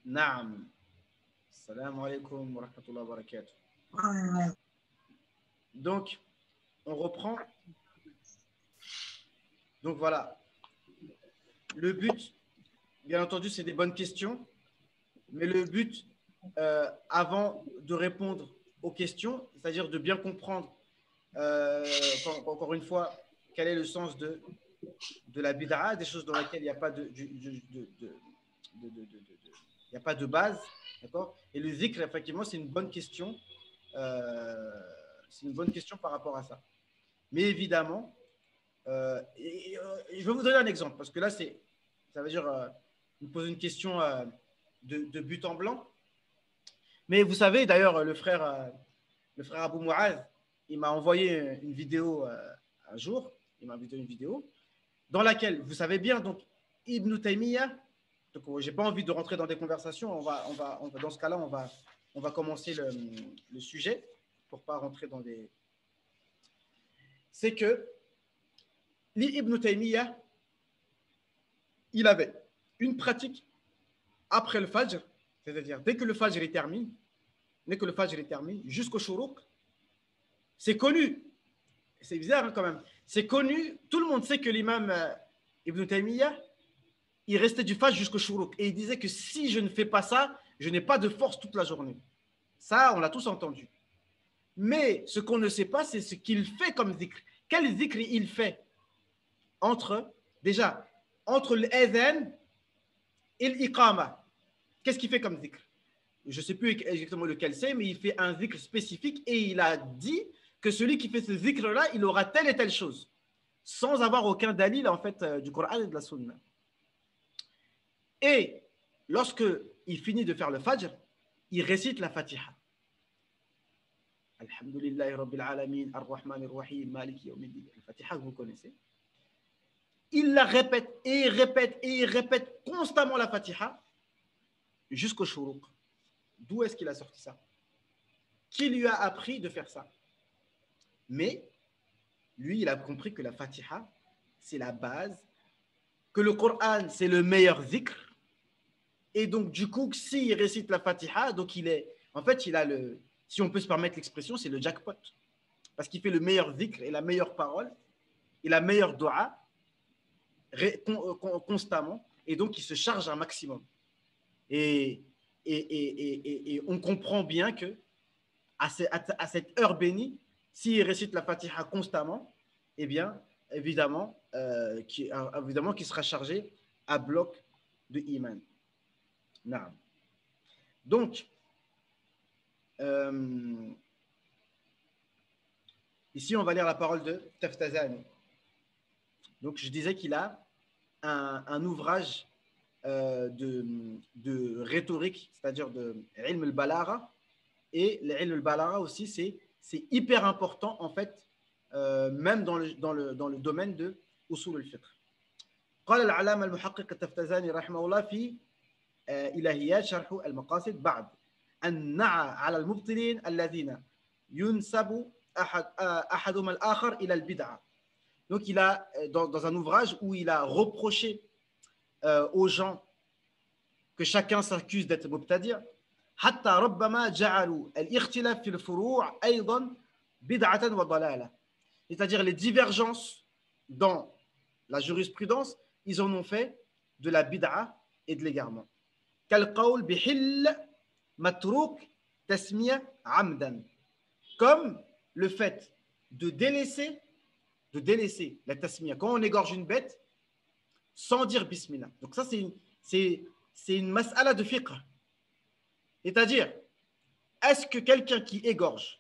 Naam. Assalamu alaikum wa rahmatullahi wa barakatuh. Donc, on reprend. Donc voilà. Le but, bien entendu, c'est des bonnes questions. Mais le but, avant de répondre aux questions, c'est-à-dire de bien comprendre, encore une fois, quel est le sens de la bid'a, des choses dans lesquelles il n'y a pas il n'y a pas de base, d'accord. Et le zikr, effectivement, c'est une bonne question. C'est une bonne question par rapport à ça. Mais évidemment, je vais vous donner un exemple, parce que là, ça veut dire, vous posez une question de but en blanc. Mais vous savez, d'ailleurs, le frère Abou Mouaz, il m'a envoyé une vidéo un jour, il m'a envoyé une vidéo, dans laquelle, vous savez bien, donc, Ibn Taymiyyah, donc j'ai pas envie de rentrer dans des conversations, dans ce cas-là, on va commencer le sujet, pour pas rentrer dans des... C'est que Ibn Taymiyyah, il avait une pratique après le Fajr, c'est-à-dire dès que le Fajr est terminé, jusqu'au Shuruq, c'est connu, c'est bizarre hein, quand même, c'est connu, tout le monde sait que l'imam Ibn Taymiyyah, il restait du Fajr jusqu'au Shuruq, et il disait que si je ne fais pas ça, je n'ai pas de force toute la journée. Ça, on l'a tous entendu. Mais ce qu'on ne sait pas, c'est ce qu'il fait comme zikr. Quel zikr il fait entre l'adhan et l'iqama? Qu'est-ce qu'il fait comme zikr? Je ne sais plus exactement lequel c'est, mais il fait un zikr spécifique et il a dit que celui qui fait ce zikr-là, il aura telle et telle chose, sans avoir aucun dalil en fait du Coran et de la Sunna. Et lorsque il finit de faire le Fajr, il récite la Fatiha. Alhamdulillahi Rabbil Alamin, Ar-Rahman Ar-Rahim, Maliki Yawmiddin. La Fatiha que vous connaissez. Il la répète et il répète et il répète constamment la Fatiha jusqu'au Shuruq. D'où est-ce qu'il a sorti ça? Qui lui a appris de faire ça? Mais lui, il a compris que la Fatiha, c'est la base, que le Coran, c'est le meilleur zikr. Et donc, du coup, s'il récite la Fatiha, donc il a si on peut se permettre l'expression, c'est le jackpot. Parce qu'il fait le meilleur zikr et la meilleure parole et la meilleure dua constamment. Et donc, il se charge un maximum. Et on comprend bien que à cette heure bénie, s'il récite la Fatiha constamment, eh bien, évidemment, qu'il sera chargé à bloc de iman. Naam. Donc, ici, on va lire la parole de Taftazani. Donc, je disais qu'il a un ouvrage de rhétorique, c'est-à-dire de ilm al-balagha. Et l'ilm al-balagha aussi, c'est hyper important, en fait, même dans le domaine de usul al-fiqh. قال العلامة المحقق التفتزاني رحمه الله في إلهيات شرح المقاصد بعد أن نعى على المبطلين الذين ينسب أحدهما الآخر إلى البدعة. Donc il a dans un ouvrage où il a reproché aux gens que chacun s'accuse d'être mubtadi', حتى ربما جعلوا الاختلاف في الفروع أيضا بدعة وضلالة. C'est-à-dire les divergences dans la jurisprudence, ils en ont fait de la bid'a et de l'égarement. كالقول بحل متروك تسمية عمدا, comme le fait de délaisser la tasmiya quand on égorge une bête sans dire bismillah. Donc ça c'est une mas'ala de fiqh. C'est-à-dire, est-ce que quelqu'un qui égorge,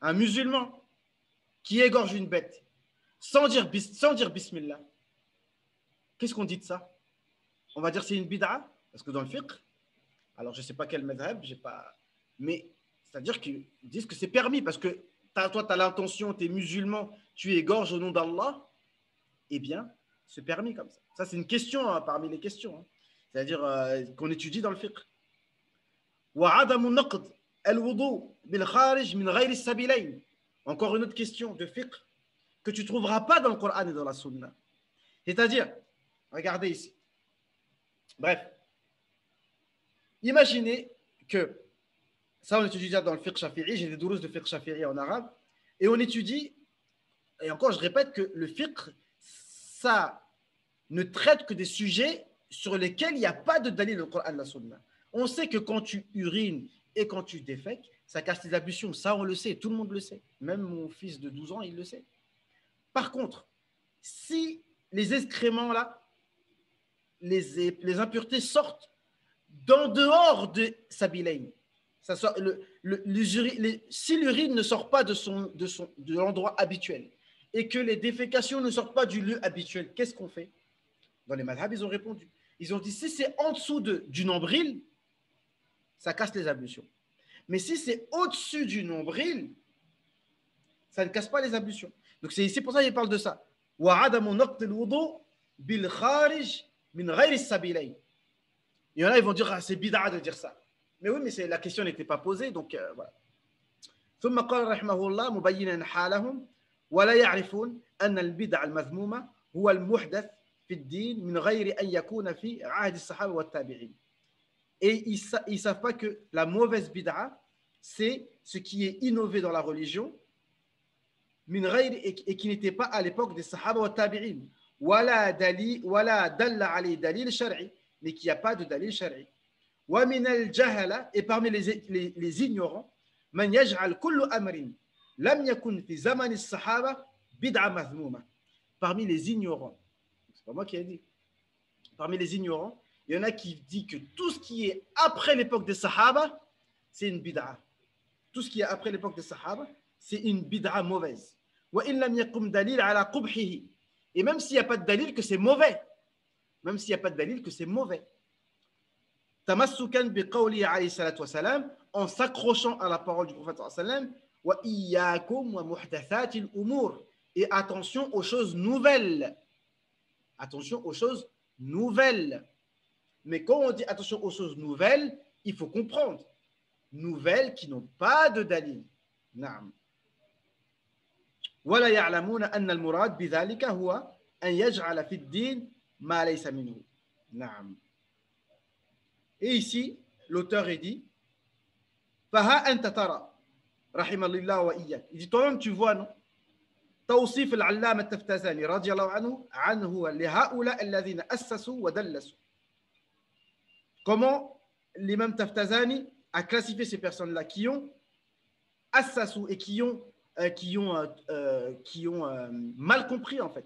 un musulman qui égorge une bête sans dire bismillah, qu'est-ce qu'on dit de ça? On va dire c'est une bid'a, parce que dans le fiqh, alors je ne sais pas quel madhab, mais c'est-à-dire qu'ils disent que c'est permis, parce que toi tu as l'intention, tu es musulman, tu égorges au nom d'Allah, eh bien, c'est permis comme ça. Ça, c'est une question hein, parmi les questions, hein. C'est-à-dire qu'on étudie dans le fiqh. Encore une autre question de fiqh que tu ne trouveras pas dans le Coran et dans la Sunna. C'est-à-dire, regardez ici. Bref, Imaginez que, ça on étudie déjà dans le fiqh shafi'i, j'ai des douros de fiqh shafi'i en arabe, et on étudie, et encore je répète que le fiqh, ça ne traite que des sujets sur lesquels il n'y a pas de dalil au Coran et la Sunna. On sait que quand tu urines et quand tu défèques, ça casse tes ablutions. Ça, on le sait, tout le monde le sait. Même mon fils de 12 ans, il le sait. Par contre, si les excréments, là, les impuretés sortent d'en dehors de Sabilain, ça sort, si l'urine ne sort pas de l'endroit habituel et que les défécations ne sortent pas du lieu habituel, qu'est-ce qu'on fait? Dans les madhab, ils ont répondu. Ils ont dit, si c'est en dessous du nombril, ça casse les ablutions. Mais si c'est au-dessus du nombril, ça ne casse pas les ablutions. Donc c'est ici pour ça qu'il parle de ça. Il y en a, ils vont dire, ah, c'est bid'a de dire ça. Mais oui, mais la question n'était pas posée, donc voilà. ثم قال رحمه الله مبينا حالهم ولا يعرفون أن البدع المذمومة هو المحدث في الدين من غير أن يكون في عهد الصحابة والتابعين. Et ils ne savent pas que la mauvaise bid'a, c'est ce qui est innové dans la religion, et qui n'était pas à l'époque des sahaba wa tabi'in. Wala dalla alayhi dalil shar'i, mais qui n'y a pas de dalil shar'i. Wa min al-jahala, et parmi les ignorants, man yaj'al kullu amrin lam yakun fi zaman as-sahaba bid'a mazmuma. Parmi les ignorants, c'est pas moi qui ai dit, parmi les ignorants, il y en a qui disent que tout ce qui est après l'époque des Sahaba, c'est une bid'a. Tout ce qui est après l'époque des Sahaba, c'est une bid'a mauvaise. Et même s'il n'y a pas de dalil que c'est mauvais. Même s'il n'y a pas de dalil que c'est mauvais. Tamassukan biqawli alayhi salatu wa salam, en s'accrochant à la parole du prophète sallam, wa iyyakum wa muhdathatil umur. Et attention aux choses nouvelles. Attention aux choses nouvelles. Mais quand on dit attention aux choses nouvelles, il faut comprendre. Nouvelles qui n'ont pas de dalil. Naam. ولا يعلمون أن المراد بذلك هو أن يجعل في الدين ما ليس منه. نعم. Et ici, l'auteur est dit فها أنت ترى رحم الله وإياك. Il dit toi-même tu vois non توصيف العلامة التفتزاني رضي الله عنه لهؤلاء الذين أسسوا ودلسوا. Comment l'imam Taftazani a classifié ces personnes-là qui ont assassou et qui ont mal compris en fait.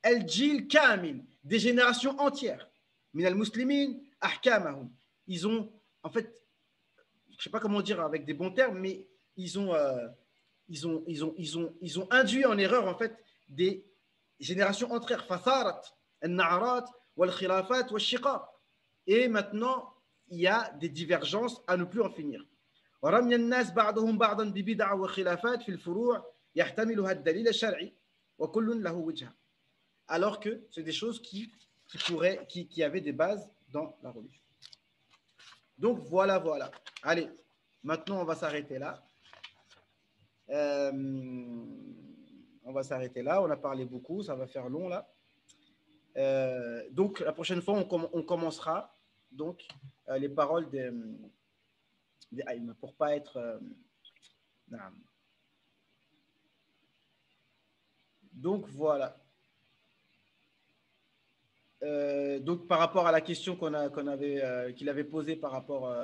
El-Jil Kamil, des générations entières. Min al-Muslimin, ahkamahum. Ils ont, en fait, je ne sais pas comment dire avec des bons termes, mais ils ont induit en erreur en fait des générations entières. Fatharat, al-Na'arat, wal-Khilafat, wal-Shiqaq. Et maintenant, il y a des divergences à ne plus en finir. ورمي الناس بعضهم بعضا ببدع وخلافات في الفروع يحتملها الدليل الشرعي وكل له وجهه. Alors que c'est des choses qui avaient des bases dans la religion. Donc voilà. Allez, maintenant on va s'arrêter là. On va s'arrêter là. On a parlé beaucoup, ça va faire long là. Donc la prochaine fois on commencera donc les paroles des aïms pour pas être donc voilà. Donc par rapport à la question qu'il avait posée par rapport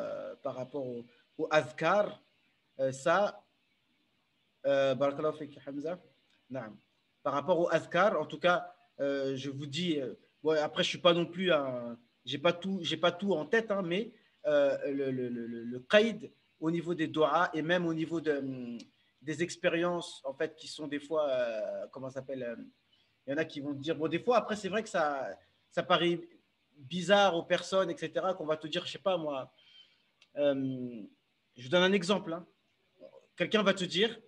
au azkar, ça barakallahu fik Hamza. Par rapport au azkar, en tout cas je vous dis bon, après je suis pas non plus j'ai pas tout en tête hein, mais le qaïd au niveau des doigts et même au niveau des expériences en fait qui sont des fois comment ça s'appelle, il y en a qui vont te dire bon des fois après c'est vrai que ça paraît bizarre aux personnes etc qu'on va te dire je sais pas moi je vous donne un exemple hein. quelqu'un va te dire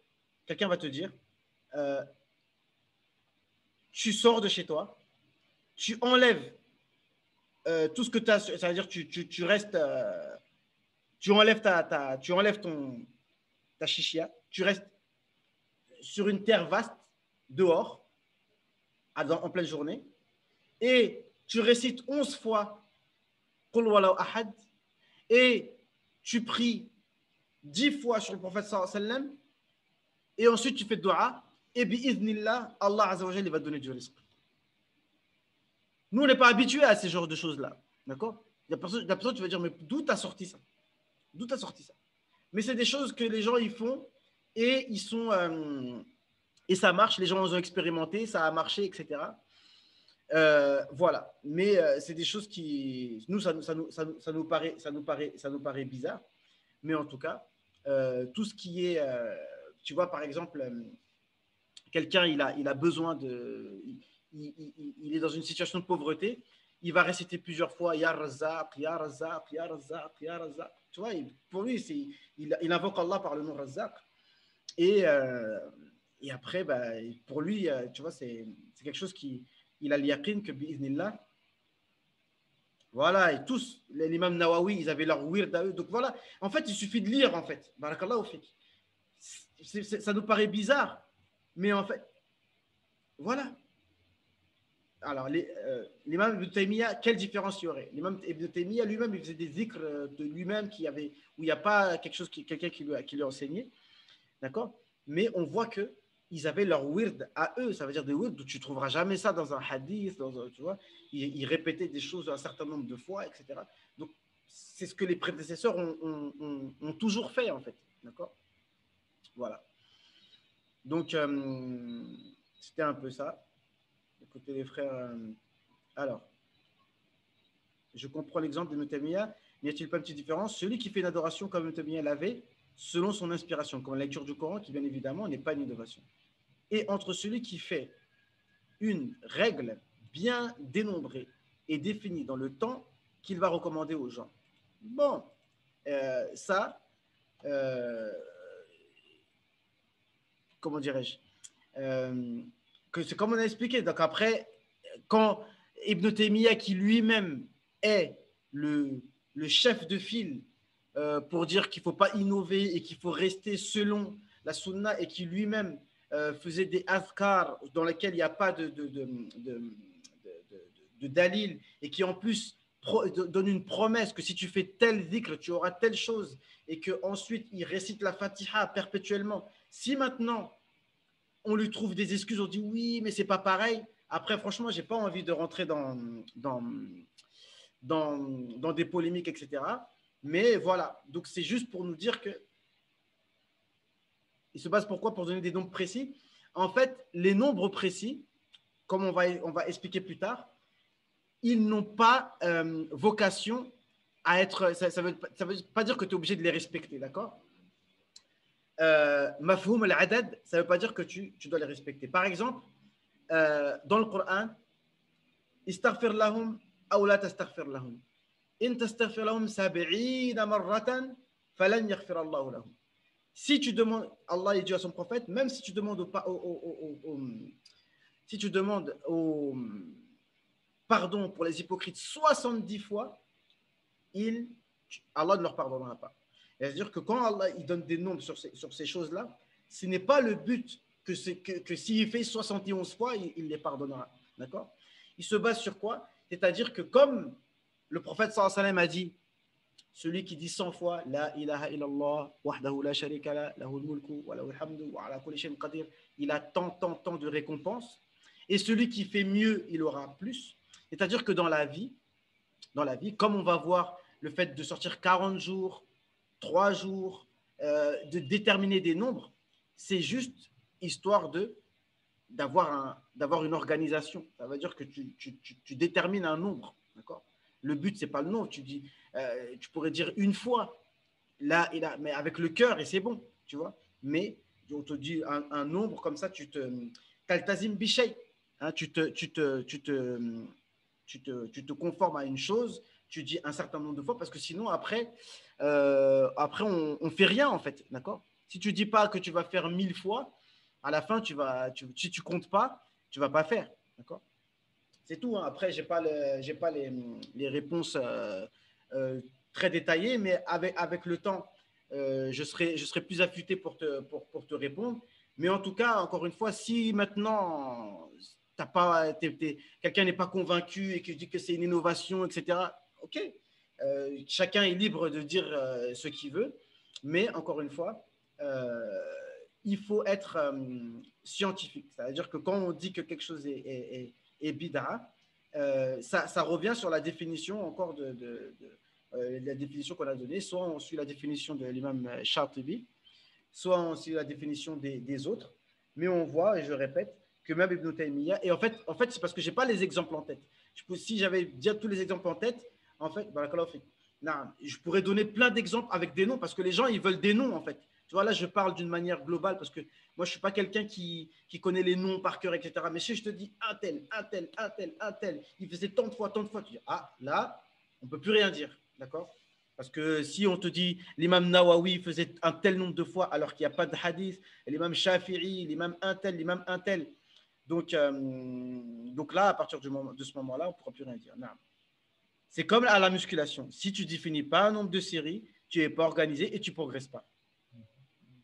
tu sors de chez toi, tu enlèves tout ce que tu as, c'est-à-dire tu restes tu enlèves ta chichia, tu restes sur une terre vaste dehors en pleine journée et tu récites 11 fois Qul Wallahu Ahad et tu pries 10 fois sur le prophète sallallahu alayhi wa sallam, et ensuite tu fais dua, et bi'idhnillah, Allah Azza wa Jalla, il va te donner du risque. Nous, on n'est pas habitués à ces genres de choses-là. D'accord? La personne, tu vas dire, mais d'où tu as sorti ça? D'où tu as sorti ça? Mais c'est des choses que les gens, ils font, et ils sont... et ça marche, les gens ont expérimenté, ça a marché, etc. Voilà. Mais c'est des choses qui... Nous, ça nous paraît bizarre. Mais en tout cas, tout ce qui est... tu vois, par exemple, quelqu'un, il a besoin de... Il est dans une situation de pauvreté, il va réciter plusieurs fois Ya Razzaq, Ya Razzaq, Ya Razzaq, Ya Razzaq. Tu vois, pour lui, il invoque Allah par le nom Razzaq. Et après, bah, pour lui, tu vois, c'est quelque chose qui... Il a l'yaqin que bi'idhnillah. Voilà, et tous, l'imam Nawawi, ils avaient leur wird à eux. Donc voilà, en fait, il suffit de lire, en fait. Barakallahu fik. Ça nous paraît bizarre, mais en fait, voilà. Alors, l'imam Ibn Taymiyyah, quelle différence il y aurait? L'imam Ibn Taymiyyah lui-même, il faisait des zikrs de lui-même où il n'y a pas quelqu'un qui lui a enseigné. D'accord? Mais on voit qu'ils avaient leur wird à eux. Ça veut dire des wird où tu ne trouveras jamais ça dans un hadith. Tu vois, ils répétaient des choses un certain nombre de fois, etc. Donc, c'est ce que les prédécesseurs ont toujours fait, en fait. D'accord? Voilà. Donc, c'était un peu ça. Écoutez, les frères. Alors, je comprends l'exemple de Taymiyyah. N'y a-t-il pas une petite différence? Celui qui fait une adoration comme Ibn Taymiyyah l'avait, selon son inspiration, comme la lecture du Coran, qui bien évidemment n'est pas une innovation. Et entre celui qui fait une règle bien dénombrée et définie dans le temps qu'il va recommander aux gens. Bon, ça, comment dirais-je, que c'est comme on a expliqué. Donc après, quand Ibn Taymiyyah, qui lui-même est le chef de file pour dire qu'il ne faut pas innover et qu'il faut rester selon la sunna, et qui lui-même faisait des azkars dans lesquels il n'y a pas de dalil, et qui en plus donne une promesse que si tu fais tel dhikr, tu auras telle chose, et qu'ensuite il récite la Fatiha perpétuellement. Si maintenant on lui trouve des excuses, on dit oui, mais c'est pas pareil. Après, franchement, j'ai pas envie de rentrer dans des polémiques, etc. Mais voilà, donc c'est juste pour nous dire que il se base pourquoi? Pour donner des nombres précis. En fait, les nombres précis, comme on va expliquer plus tard, ils n'ont pas vocation à être... Ça veut pas dire que tu es obligé de les respecter, d'accord? Mafhoum al-adad, ça ne veut pas dire que tu dois les respecter. Par exemple, dans le Coran, istaghfir lahum aw la tastaghfir lahum. In tastaghfir lahum 70 marratan falan yaghfir Allah lahum. Si tu demandes, Allah il dit à son prophète, même si tu demandes si tu demandes pardon pour les hypocrites 70 fois, Allah ne leur pardonnera pas. C'est-à-dire que quand Allah il donne des nombres sur ces choses-là, ce n'est pas le but que s'il fait 71 fois, il les pardonnera. D'accord? Il se base sur quoi? C'est-à-dire que comme le prophète sallallahu alayhi wa sallam a dit, celui qui dit 100 fois La ilaha illallah, wahdahu la sharika la, lahul mulku, wa lahul hamdu, wa ala kulli shay'in qadir, il a tant de récompenses. Et celui qui fait mieux, il aura plus. C'est-à-dire que dans la vie, comme on va voir le fait de sortir 40 jours, 3 jours, de déterminer des nombres, c'est juste histoire d'avoir une organisation. Ça veut dire que tu détermines un nombre. D'accord? Le but, ce n'est pas le nombre. Tu pourrais dire une fois, là, mais avec le cœur, et c'est bon, tu vois. Mais on te dit un nombre comme ça, tu t'altazim bichay. Hein, tu te conformes à une chose, tu dis un certain nombre de fois, parce que sinon, après on ne fait rien, en fait. D'accord? Si tu ne dis pas que tu vas faire 1000 fois, à la fin, si tu ne comptes pas, tu ne vas pas faire. D'accord? C'est tout. Hein. Après, je n'ai pas les réponses très détaillées, mais avec le temps, je serai plus affûté pour te répondre. Mais en tout cas, encore une fois, si maintenant quelqu'un n'est pas convaincu et qu'il dit que c'est une innovation, etc., ok. chacun est libre de dire ce qu'il veut, mais encore une fois, il faut être scientifique. C'est-à-dire que quand on dit que quelque chose est bid'a, ça revient sur la définition encore la définition qu'on a donnée. Soit on suit la définition de l'imam Shatibi, soit on suit la définition des autres. Mais on voit, et je répète, que même Ibn Taymiyyah, et en fait c'est parce que je n'ai pas les exemples en tête. Si j'avais dit tous les exemples en tête, en fait, je pourrais donner plein d'exemples avec des noms, parce que les gens, ils veulent des noms, en fait. Tu vois, là, je parle d'une manière globale, parce que moi, je ne suis pas quelqu'un qui connaît les noms par cœur, etc. Mais si je te dis un tel, il faisait tant de fois, tu dis, ah, là, on ne peut plus rien dire, d'accord? Parce que si on te dit l'imam Nawawi faisait un tel nombre de fois alors qu'il n'y a pas de hadith, l'imam Shafi'i, l'imam un tel. Donc là, à partir de ce moment-là, on ne pourra plus rien dire. Non. C'est comme à la musculation. Si tu ne définis pas un nombre de séries, tu n'es pas organisé et tu ne progresses pas.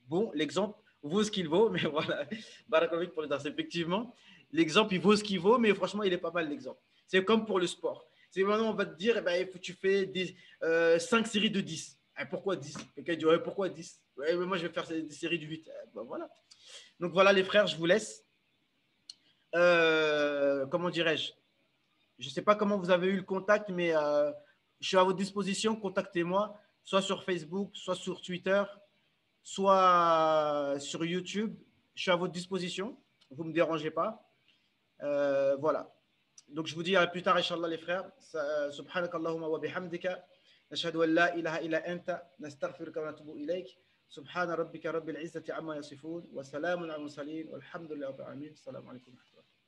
Bon, l'exemple vaut ce qu'il vaut, mais voilà. Barakallahu pour les danses. Effectivement, l'exemple, il vaut ce qu'il vaut, mais franchement, il est pas mal l'exemple. C'est comme pour le sport. C'est maintenant, on va te dire, il faut que tu fais 5 séries de 10. Pourquoi 10? Quelqu'un dit, ouais, pourquoi 10? Ouais, mais moi, je vais faire des séries de 8. Voilà. Donc voilà, les frères, je vous laisse. Comment dirais-je? Je ne sais pas comment vous avez eu le contact, mais je suis à votre disposition. Contactez-moi, soit sur Facebook, soit sur Twitter, soit sur YouTube. Je suis à votre disposition. Vous ne me dérangez pas. Voilà. Donc, je vous dis à plus tard, Inch'Allah, les frères. Subhanakallahumma wa bihamdika. نشهد أن لا إله إلا أنت نستغفرك ونتوب إليك سبحان ربك رب العزة عما يصفون وسلام على المرسلين والحمد لله رب العالمين السلام عليكم ورحمة الله